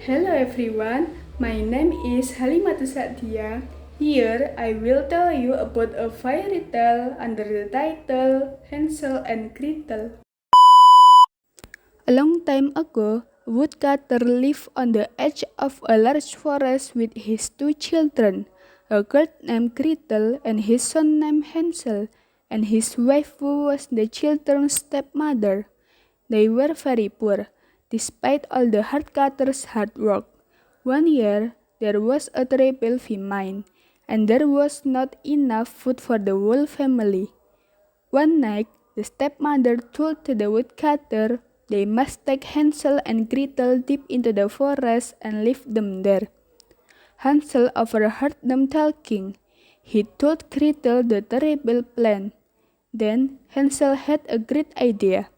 Hello everyone, my name is Halimatu Sa'dia. Here I will tell you about a fairy tale under the title Hansel and Gretel. A long time ago, a woodcutter lived on the edge of a large forest with his two children, a girl named Gretel and his son named Hansel, and his wife who was the children's stepmother. They were very poor, despite all the woodcutter's hard work. One year, there was a terrible famine, and there was not enough food for the whole family. One night, the stepmother told to the woodcutter they must take Hansel and Gretel deep into the forest and leave them there. Hansel overheard them talking. He told Gretel the terrible plan. Then Hansel had a great idea.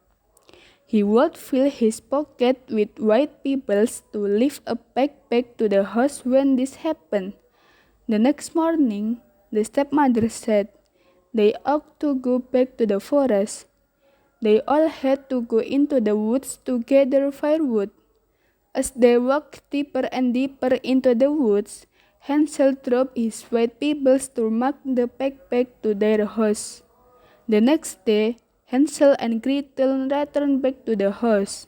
He would fill his pocket with white pebbles to lift a backpack to the house when this happened. The next morning, the stepmother said they ought to go back to the forest. They all had to go into the woods to gather firewood. As they walked deeper and deeper into the woods, Hansel dropped his white pebbles to mark the backpack to their house. The next day, Hansel and Gretel returned back to the house.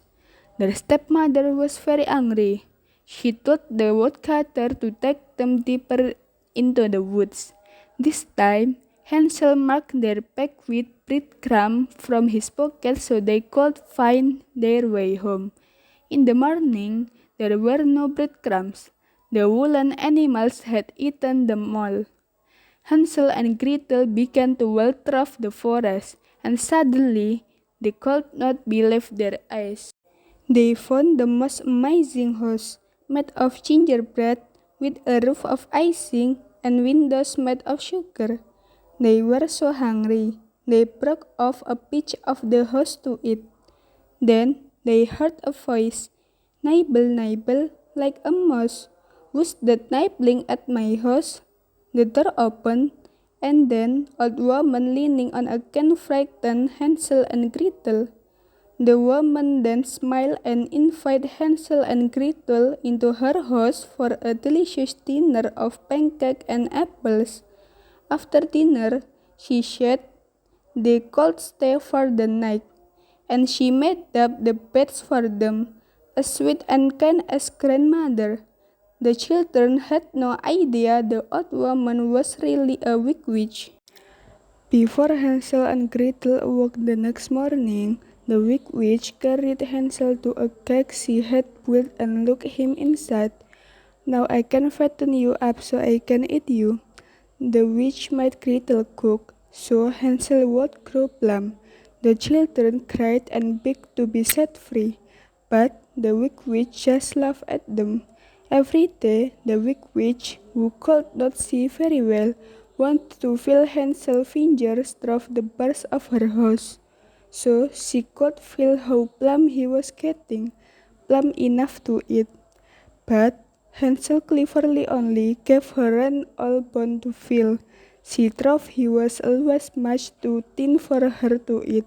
Their stepmother was very angry. She told the woodcutter to take them deeper into the woods. This time, Hansel marked their pack with breadcrumbs from his pocket so they could find their way home. In the morning, there were no breadcrumbs. The woolen animals had eaten them all. Hansel and Gretel began to wander through the forest, and suddenly they could not believe their eyes. They found the most amazing house, made of gingerbread, with a roof of icing and windows made of sugar. They were so hungry, they broke off a piece of the house to eat. Then they heard a voice, "Nibble, nibble, like a mouse. Who's that nibbling at my house?" The door opened, and then old woman leaning on a can frightened Hansel and Gretel. The woman then smiled and invited Hansel and Gretel into her house for a delicious dinner of pancake and apples. After dinner, she said they could stay for the night, and she made up the beds for them, as sweet and kind as grandmother. The children had no idea the old woman was really a wicked witch. Before Hansel and Gretel awoke the next morning, the wicked witch carried Hansel to a cake she had built and locked him inside. "Now I can fatten you up so I can eat you." The witch made Gretel cook, so Hansel would grow plump. The children cried and begged to be set free, but the wicked witch just laughed at them. Every day, the wicked witch, who could not see very well, wanted to feel Hansel's fingers through the bars of her house, so she could feel how plump he was getting, plump enough to eat. But Hansel cleverly only gave her an old bone to feel. She thought he was always much too thin for her to eat.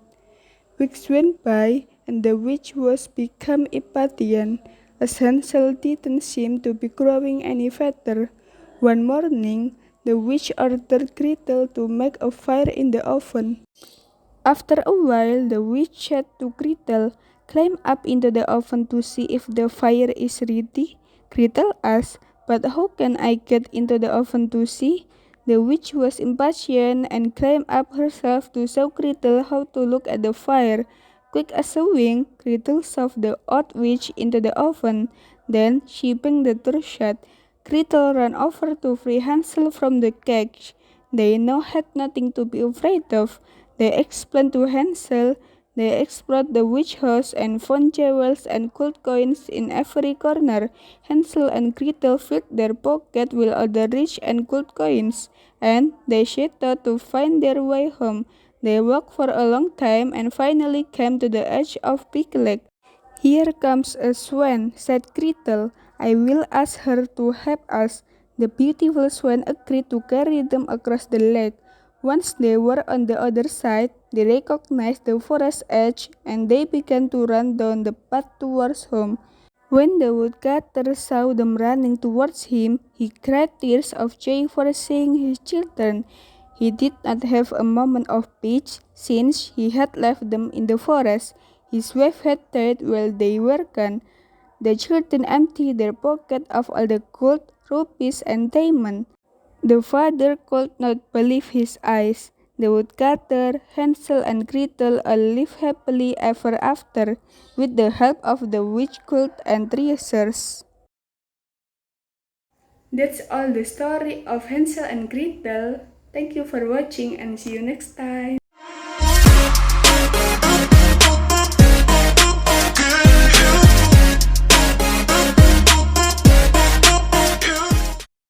Weeks went by, and the witch was become impatient, as Hansel didn't seem to be growing any fatter. One morning, the witch ordered Gretel to make a fire in the oven. After a while, the witch said to Gretel, "Climb up into the oven to see if the fire is ready." Gretel asked, "But how can I get into the oven to see?" The witch was impatient and climbed up herself to show Gretel how to look at the fire. Quick as a wing, Gretel shoved the old witch into the oven. Then she banged the door shut. Gretel ran over to free Hansel from the cage. They now had nothing to be afraid of. They explained to Hansel. They explored the witch house and found jewels and gold coins in every corner. Hansel and Gretel filled their pocket with all the rich and gold coins, and they set out to find their way home. They walked for a long time and finally came to the edge of Big Lake. "Here comes a swan," said Gretel. "I will ask her to help us." The beautiful swan agreed to carry them across the lake. Once they were on the other side, they recognized the forest edge and they began to run down the path towards home. When the woodcutter saw them running towards him, he cried tears of joy for seeing his children. He did not have a moment of peace, since he had left them in the forest. His wife had died while they were gone. The children emptied their pocket of all the gold, rupees, and diamonds. The father could not believe his eyes. The woodcutter, Hansel, and Gretel all lived happily ever after, with the help of the witch gold and treasures. That's all the story of Hansel and Gretel. Thank you for watching and see you next time.